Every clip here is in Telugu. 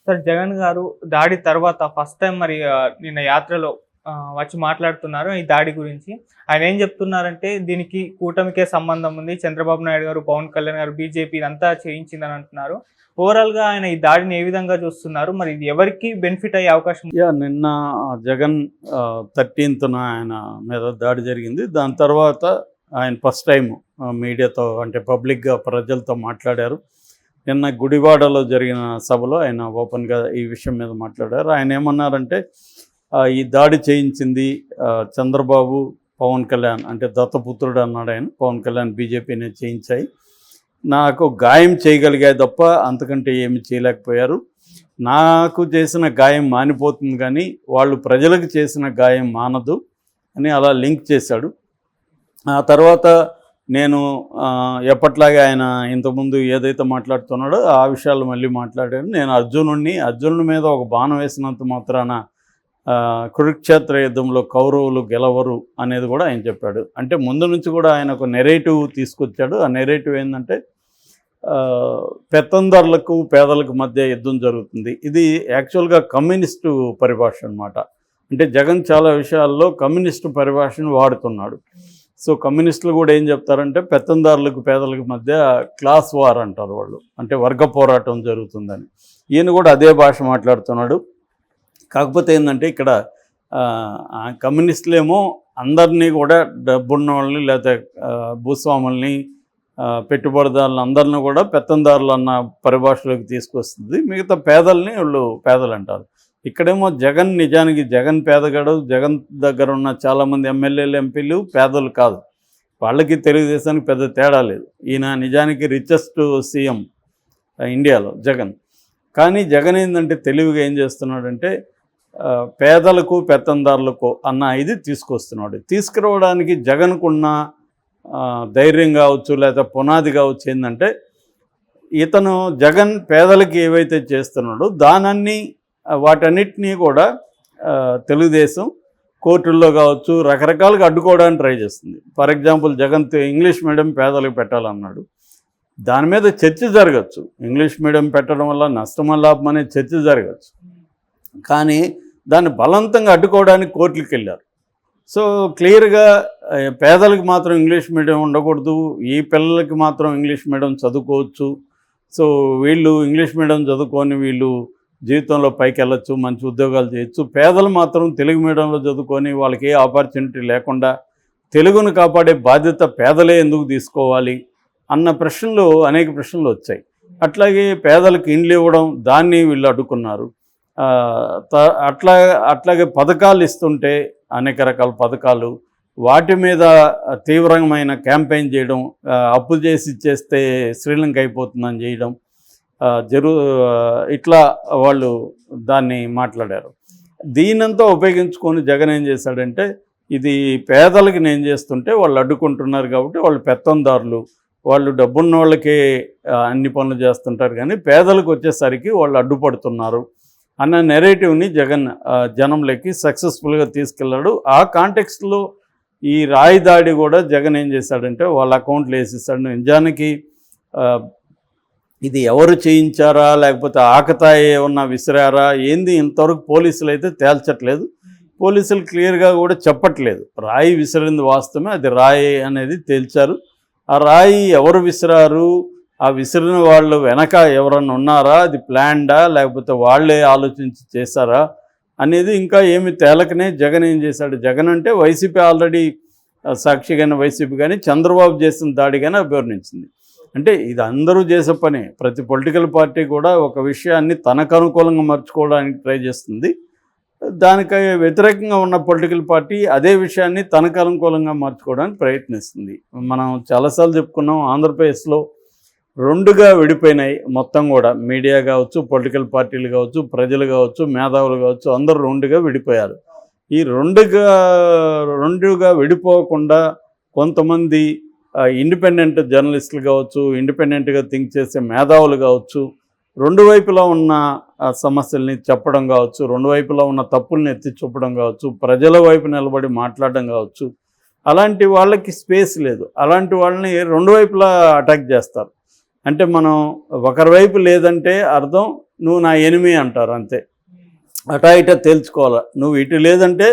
సార్ జగన్ గారు దాడి తర్వాత ఫస్ట్ టైం మరి నిన్న యాత్రలో వచ్చి మాట్లాడుతున్నారు ఈ దాడి గురించి. ఆయన ఏం చెప్తున్నారంటే దీనికి కూటమికే సంబంధం ఉంది. చంద్రబాబు నాయుడు గారు, పవన్ కళ్యాణ్ గారు, బీజేపీ ఇదంతా చేయించిందని అంటున్నారు. ఓవరాల్‌గా ఆయన ఈ దాడిని ఏ విధంగా చూస్తున్నారు? మరి ఇది ఎవరికి బెనిఫిట్ అయ్యే అవకాశం ఉంది? నిన్న జగన్ 13న ఆయన మీద దాడి జరిగింది. దాని తర్వాత ఆయన ఫస్ట్ టైం మీడియాతో అంటే పబ్లిక్‌గా ప్రజలతో మాట్లాడారు. నిన్న గుడివాడలో జరిగిన సభలో ఆయన ఓపెన్గా ఈ విషయం మీద మాట్లాడారు. ఆయన ఏమన్నారంటే ఈ దాడి చేయించింది చంద్రబాబు, పవన్ కళ్యాణ్ అంటే దత్తపుత్రుడు అన్నాడు ఆయన. పవన్ కళ్యాణ్ బీజేపీనే చేయించాయి. నాకు గాయం చేయగలిగాయి తప్ప అంతకంటే ఏమి చేయలేకపోయారు. నాకు చేసిన గాయం మానిపోతుంది కానీ వాళ్ళు ప్రజలకు చేసిన గాయం మానదు అని అలా లింక్ చేశాడు. ఆ తర్వాత నేను ఎప్పట్లాగే ఆయన ఇంతకుముందు ఏదైతే మాట్లాడుతున్నాడో ఆ విషయాలు మళ్ళీ మాట్లాడాను. నేను అర్జునుడి మీద ఒక బాణం వేసినంత మాత్రాన కురుక్షేత్ర యుద్ధంలో కౌరవులు గెలవరు అనేది కూడా ఆయన చెప్పాడు. అంటే ముందు నుంచి కూడా ఆయన ఒక నెరేటివ్ తీసుకొచ్చాడు. ఆ నెరేటివ్ ఏంటంటే పెత్తందారులకు పేదలకు మధ్య యుద్ధం జరుగుతుంది. ఇది యాక్చువల్గా కమ్యూనిస్టు పరిభాష అనమాట. అంటే జగన్ చాలా విషయాల్లో కమ్యూనిస్టు పరిభాషను వాడుతున్నాడు. సో కమ్యూనిస్టులు కూడా ఏం చెప్తారంటే పెత్తందారులకు పేదలకు మధ్య క్లాస్ వార్ అంటారు వాళ్ళు, అంటే వర్గ పోరాటం జరుగుతుందని. ఈయన కూడా అదే భాష మాట్లాడుతున్నాడు. కాకపోతే ఏంటంటే ఇక్కడ కమ్యూనిస్టులేమో అందరినీ కూడా డబ్బున్న వాళ్ళని లేకపోతే భూస్వాముల్ని పెట్టుబడిదారులను అందరినీ కూడా పెత్తందారులు అన్న పరిభాషలోకి తీసుకొస్తుంది. మిగతా పేదల్ని వాళ్ళు పేదలు అంటారు. ఇక్కడేమో జగన్ నిజానికి జగన్ పేదగాడు. జగన్ దగ్గర ఉన్న చాలామంది ఎమ్మెల్యేలు, ఎంపీలు పేదలు కాదు. వాళ్ళకి తెలుగుదేశానికి పెద్ద తేడా లేదు. ఈయన నిజానికి రిచెస్ట్ సీఎం ఇండియాలో జగన్. కానీ జగన్ ఏంటంటే తెలివిగా ఏం చేస్తున్నాడంటే పేదలకు పెత్తందారులకు అన్న ఇది తీసుకొస్తున్నాడు. తీసుకురావడానికి జగన్కున్న ధైర్యం కావచ్చు లేదా పునాది కావచ్చు ఏంటంటే ఇతను జగన్ పేదలకి ఏవైతే చేస్తున్నాడో వాటన్నిటినీ కూడా తెలుగుదేశం కోర్టుల్లో కావచ్చు రకరకాలుగా అడ్డుకోవడానికి ట్రై చేస్తుంది. For example Jagan English medium పేదలకు పెట్టాలన్నాడు. దాని మీద చర్చ జరగచ్చు. ఇంగ్లీష్ మీడియం పెట్టడం వల్ల నష్టమా లాభం అనే చర్చ జరగచ్చు. కానీ దాన్ని బలవంతంగా అడ్డుకోవడానికి కోర్టులకు వెళ్ళారు. సో క్లియర్గా పేదలకు మాత్రం ఇంగ్లీష్ మీడియం ఉండకూడదు, ఈ పిల్లలకి మాత్రం ఇంగ్లీష్ మీడియం చదువుకోవచ్చు. సో వీళ్ళు ఇంగ్లీష్ మీడియం చదువుకొని వీళ్ళు జీవితంలో పైకి వెళ్ళొచ్చు, మంచి ఉద్యోగాలు చేయొచ్చు. పేదలు మాత్రం తెలుగు మీడియంలో చదువుకొని వాళ్ళకి ఏ ఆపర్చునిటీ లేకుండా తెలుగును కాపాడే బాధ్యత పేదలే ఎందుకు తీసుకోవాలి అన్న ప్రశ్నలు అనేక ప్రశ్నలు వచ్చాయి. అట్లాగే పేదలకు ఇండ్లు ఇవ్వడం దాన్ని వీళ్ళు అడ్డుకున్నారు. అట్లాగే పథకాలు ఇస్తుంటే అనేక రకాల పథకాలు వాటి మీద తీవ్రమైన క్యాంపెయిన్ చేయడం, అప్పు చేసి ఇచ్చేస్తే శ్రీలంక అయిపోతుందని చేయడం ఇట్లా వాళ్ళు దాన్ని మాట్లాడారు. దీనంతా ఉపయోగించుకొని జగన్ ఏం చేశాడంటే ఇది పేదలకి నేను చేస్తుంటే వాళ్ళు అడ్డుకుంటున్నారు కాబట్టి వాళ్ళు పెత్తందారులు, వాళ్ళు డబ్బున్న వాళ్ళకే అన్ని పనులు చేస్తుంటారు కానీ పేదలకు వచ్చేసరికి వాళ్ళు అడ్డుపడుతున్నారు అన్న నెరేటివ్ని జగన్ జనంలోకి సక్సెస్ఫుల్గా తీసుకెళ్ళాడు. ఆ కాంటెక్స్ట్లో ఈ రాయి దాడి కూడా జగన్ ఏం చేశాడంటే వాళ్ళ అకౌంట్లో వేసేసాడు. నిజానికి ఇది ఎవరు చేయించారా లేకపోతే ఆకతాయి ఏమన్నా విసిరారా ఏంది ఇంతవరకు పోలీసులు అయితే తేల్చట్లేదు. పోలీసులు క్లియర్గా కూడా చెప్పట్లేదు. రాయి విసిరింది వాస్తవమే, అది రాయి అనేది తేల్చారు. ఆ రాయి ఎవరు విసిరారు, ఆ విసిరిన వాళ్ళు వెనక ఎవరన్నా ఉన్నారా, అది ప్లాన్డా లేకపోతే వాళ్ళే ఆలోచించి చేశారా అనేది ఇంకా ఏమి తేలకనే జగన్ ఏం చేశాడు. జగన్ అంటే వైసీపీ ఆల్రెడీ సాక్షిగానే వైసీపీ కానీ చంద్రబాబు చేసిన దాడిగానే అభివర్ణించింది. అంటే ఇది అందరూ చేసే పని. ప్రతి పొలిటికల్ పార్టీ కూడా ఒక విషయాన్ని తనకు అనుకూలంగా మర్చుకోవడానికి ట్రై చేస్తుంది. దానికి వ్యతిరేకంగా ఉన్న పొలిటికల్ పార్టీ అదే విషయాన్ని తనకు అనుకూలంగా మార్చుకోవడానికి ప్రయత్నిస్తుంది. మనం చాలాసార్లు చెప్పుకున్నాం, ఆంధ్రప్రదేశ్లో రెండుగా విడిపోయినాయి మొత్తం కూడా. మీడియా కావచ్చు, పొలిటికల్ పార్టీలు కావచ్చు, ప్రజలు కావచ్చు, మేధావులు కావచ్చు, అందరూ రెండుగా విడిపోయారు. ఈ రెండుగా విడిపోకుండా కొంతమంది ఇండిపెండెంట్ జర్నలిస్టులు కావచ్చు, ఇండిపెండెంట్గా థింక్ చేసే మేధావులు కావచ్చు, రెండు వైపులా ఉన్న సమస్యల్ని చెప్పడం కావచ్చు, రెండు వైపులా ఉన్న తప్పుల్ని ఎత్తి చూపడం కావచ్చు, ప్రజల వైపు నిలబడి మాట్లాడడం కావచ్చు, అలాంటి వాళ్ళకి స్పేస్ లేదు. అలాంటి వాళ్ళని రెండు వైపులా అటాక్ చేస్తారు. అంటే మనం ఒకరి వైపు లేదంటే అర్థం నువ్వు నా ఎనిమి అంటారు అంతే. అటా ఇటా తేల్చుకోవాలి, నువ్వు ఇటు లేదంటే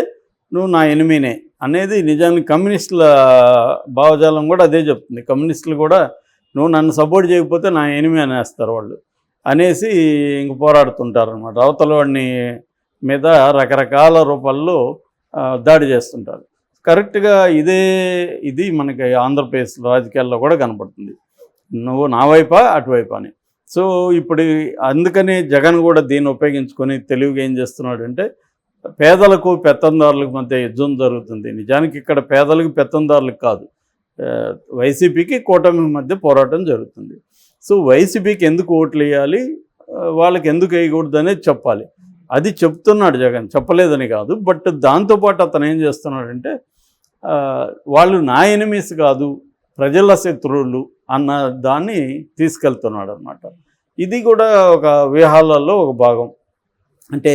నువ్వు నా ఎనిమినే అనేది నిజానికి కమ్యూనిస్టుల భావజాలం కూడా అదే చెప్తుంది. కమ్యూనిస్టులు కూడా నువ్వు నన్ను సపోర్ట్ చేయకపోతే నా ఎనిమి అనేస్తారు వాళ్ళు అనేసి ఇంక పోరాడుతుంటారు అనమాట. అవతల వాడిని మీద రకరకాల రూపాల్లో దాడి చేస్తుంటారు. కరెక్ట్గా ఇది మనకి ఆంధ్రప్రదేశ్ రాజకీయాల్లో కూడా కనపడుతుంది. నువ్వు నా వైపా అటువైపా అని. సో ఇప్పుడు అందుకని జగన్ కూడా దీన్ని ఉపయోగించుకొని తెలివిగా ఏం చేస్తున్నాడంటే పేదలకు పెత్తందారులకు మధ్య యుద్ధం జరుగుతుంది. నిజానికి ఇక్కడ పేదలకు పెత్తందారులకు కాదు, వైసీపీకి కూటమి మధ్య పోరాటం జరుగుతుంది. సో వైసీపీకి ఎందుకు ఓట్లు వేయాలి, వాళ్ళకి ఎందుకు వేయకూడదు అనేది చెప్పాలి. అది చెప్తున్నాడు జగన్, చెప్పలేదని కాదు. బట్ దాంతోపాటు అతను ఏం చేస్తున్నాడంటే వాళ్ళు నా ఎనిమీస్ కాదు, ప్రజల శత్రువులు అన్న దాన్ని తీసుకెళ్తున్నాడు అనమాట. ఇది కూడా ఒక వ్యూహాలలో ఒక భాగం. అంటే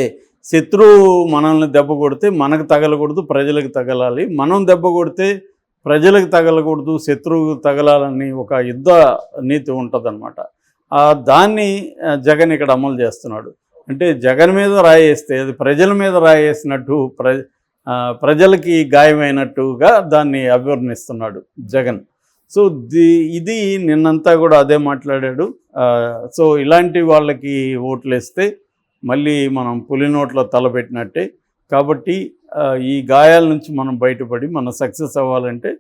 శత్రువు మనల్ని దెబ్బ కొడితే మనకు తగలకూడదు, ప్రజలకు తగలాలి. మనం దెబ్బ కొడితే ప్రజలకు తగలకూడదు, శత్రువుకు తగలాలని ఒక యుద్ధ నీతి ఉంటుందన్నమాట. దాన్ని జగన్ ఇక్కడ అమలు చేస్తున్నాడు. అంటే జగన్ మీద రాయేస్తే అది ప్రజల మీద రాయేసినట్టు, ప్రజలకి గాయమైనట్టుగా దాన్ని అభివర్ణిస్తున్నాడు జగన్. సో ఇది నిన్నంతా కూడా అదే మాట్లాడాడు. సో ఇలాంటి వాళ్ళకి ఓట్లు వేస్తే మళ్ళీ మనం పులి నోట్లో తలపెట్టినట్టే. కాబట్టి ఈ గాయాల నుంచి మనం బయటపడి మనం సక్సెస్ అవ్వాలంటే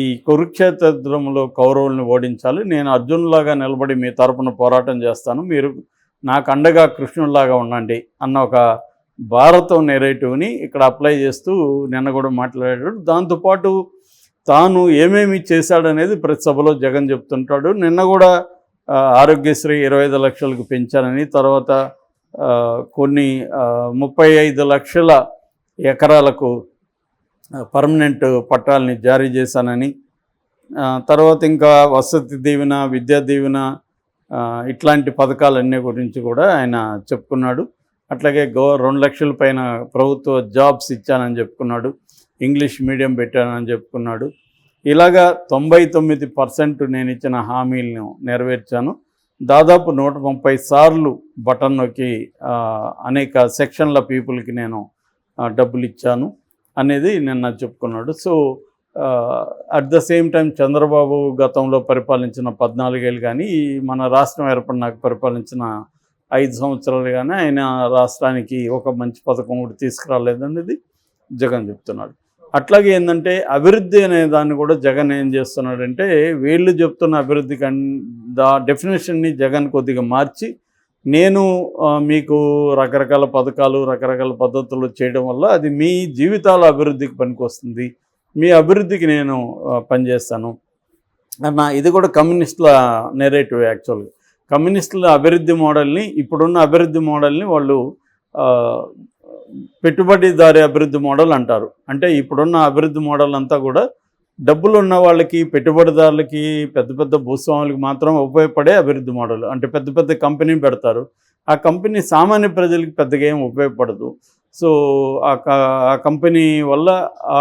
ఈ కురుక్షేత్రంలో కౌరవుల్ని ఓడించాలి. నేను అర్జునులాగా నిలబడి మీ తరపున పోరాటం చేస్తాను, మీరు నాకు అండగా కృష్ణుడిలాగా ఉండండి అన్న ఒక భారతం నెరేటివ్ని ఇక్కడ అప్లై చేస్తూ నిన్న కూడా మాట్లాడాడు. దాంతోపాటు తాను ఏమేమి చేశాడనేది ప్రతి సభలో జగన్ చెప్తుంటాడు. నిన్న కూడా ఆరోగ్యశ్రీ 25 లక్షలకు పెంచానని, తర్వాత కొన్ని 35 లక్షల ఎకరాలకు పర్మనెంట్ పట్టాలని జారీ చేశానని, తర్వాత ఇంకా వసతి దీవెన, విద్యా దీవెన ఇట్లాంటి పథకాలన్నీ గురించి కూడా ఆయన చెప్పుకున్నాడు. అట్లాగే 2 లక్షల పైన ప్రభుత్వ జాబ్స్ ఇచ్చానని చెప్పుకున్నాడు, ఇంగ్లీష్ మీడియం పెట్టానని చెప్పుకున్నాడు. ఇలాగా 99% నేను ఇచ్చిన హామీలను నెరవేర్చాను. దాదాపు 130 సార్లు బటన్ నొక్కి అనేక సెక్షన్ల పీపుల్కి నేను డబ్బులు ఇచ్చాను అనేది నిన్న చెప్పుకున్నాడు. So at the same time Chandrababu గతంలో పరిపాలించిన 14 ఏళ్ళు కానీ, మన రాష్ట్రం ఏర్పడినాక పరిపాలించిన 5 సంవత్సరాలు కానీ ఆయన రాష్ట్రానికి ఒక మంచి పథకం కూడా తీసుకురాలేదనేది జగన్ చెప్తున్నాడు. అట్లాగే ఏంటంటే అభివృద్ధి అనే దాన్ని కూడా జగన్ ఏం చేస్తున్నాడంటే వీళ్ళు చెప్తున్న అభివృద్ధి డెఫినేషన్ని జగన్ కొద్దిగా మార్చి, నేను మీకు రకరకాల పథకాలు రకరకాల పద్ధతులు చేయడం వల్ల అది మీ జీవితాల అభివృద్ధికి పనికొస్తుంది, మీ అభివృద్ధికి నేను పనిచేస్తాను అన్న. ఇది కూడా కమ్యూనిస్టుల నెరేటివ్. యాక్చువల్గా కమ్యూనిస్టుల అభివృద్ధి మోడల్ని, ఇప్పుడున్న అభివృద్ధి మోడల్ని వాళ్ళు పెట్టుబడిదారీ అభివృద్ధి మోడల్ అంటారు. అంటే ఇప్పుడున్న అభివృద్ధి మోడల్ అంతా కూడా డబ్బులు ఉన్న వాళ్ళకి, పెట్టుబడిదారులకి, పెద్ద పెద్ద భూస్వాములకి మాత్రం ఉపయోగపడే అభివృద్ధి మోడల్. అంటే పెద్ద పెద్ద కంపెనీ పెడతారు, ఆ కంపెనీ సామాన్య ప్రజలకి పెద్దగా ఏం ఉపయోగపడదు. సో ఆ కంపెనీ వల్ల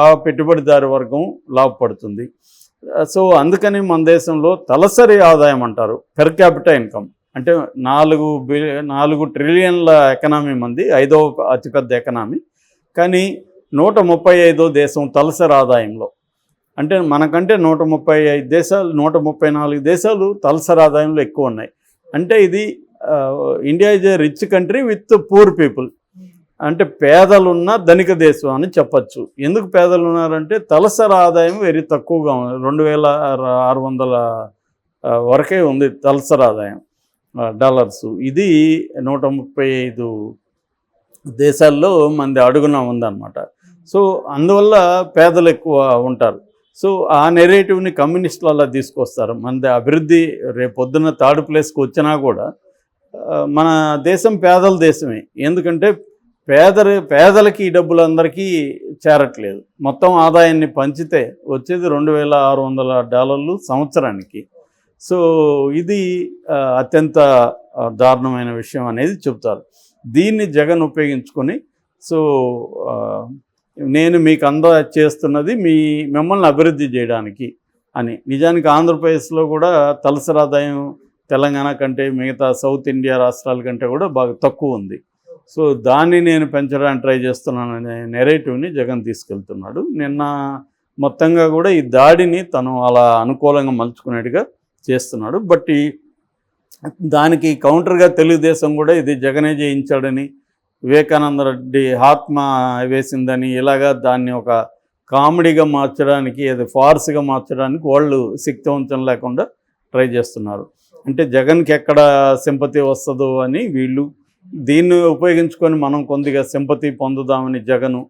ఆ పెట్టుబడిదారు వర్గం లాభపడుతుంది. సో అందుకని మన దేశంలో తలసరి ఆదాయం అంటారు, పెర్ క్యాపిటల్ ఇన్కమ్. అంటే 4 ట్రిలియన్ల ఎకనామీ మంది, 5వ అతిపెద్ద ఎకనామీ. కానీ 135వ దేశం తలసరి ఆదాయంలో. అంటే మనకంటే 135 దేశాలు, 134 దేశాలు తలసరి ఆదాయంలో ఎక్కువ ఉన్నాయి. అంటే ఇది India is a rich country with poor people. అంటే పేదలున్న ధనిక దేశం అని చెప్పచ్చు. ఎందుకు పేదలు ఉన్నారంటే తలసరి ఆదాయం వెరీ తక్కువగా ఉంది, 2600 వరకే ఉంది తలసరి ఆదాయం డాలర్స్. ఇది 135 దేశాల్లో మంది అడుగున ఉందన్నమాట. సో అందువల్ల పేదలు ఎక్కువ ఉంటారు. సో ఆ నెరేటివ్ని కమ్యూనిస్టులు అలా తీసుకొస్తారు. మనది అభివృద్ధి రేపొద్దున 3rd ప్లేస్కి వచ్చినా కూడా మన దేశం పేదల దేశమే. ఎందుకంటే పేదలకి ఈ డబ్బులు అందరికీ చేరట్లేదు. మొత్తం ఆదాయాన్ని పంచితే వచ్చేది $2600 సంవత్సరానికి. సో ఇది అత్యంత దారుణమైన విషయం అనేది చెప్తారు. దీన్ని జగన్ ఉపయోగించుకొని, సో నేను మీకు చేస్తున్నది మిమ్మల్ని అభివృద్ధి చేయడానికి అని. నిజానికి ఆంధ్రప్రదేశ్లో కూడా తలసరి ఆదాయం తెలంగాణ కంటే మిగతా సౌత్ ఇండియా రాష్ట్రాల కంటే కూడా బాగా తక్కువ ఉంది. సో దాన్ని నేను పెంచడానికి ట్రై చేస్తున్నాననే నెరేటివ్ని జగన్ తీసుకెళ్తున్నాడు. నిన్న మొత్తంగా కూడా ఈ దాడిని తను అలా అనుకూలంగా మలుచుకునేట్టుగా చేస్తున్నాడు. బట్ దానికి కౌంటర్గా తెలుగుదేశం కూడా ఇది జగనే జయించాడని, వివేకానంద రెడ్డి ఆత్మ వేసిందని, ఇలాగా దాన్ని ఒక కామెడీగా మార్చడానికి, అది ఫార్స్గా మార్చడానికి వాళ్ళు శక్తివంతం లేకుండా ట్రై చేస్తున్నారు. అంటే జగన్కి ఎక్కడ సింపతి వస్తుందో అని వీళ్ళు దీన్ని ఉపయోగించుకొని మనం కొద్దిగా సింపతి పొందుదామని జగను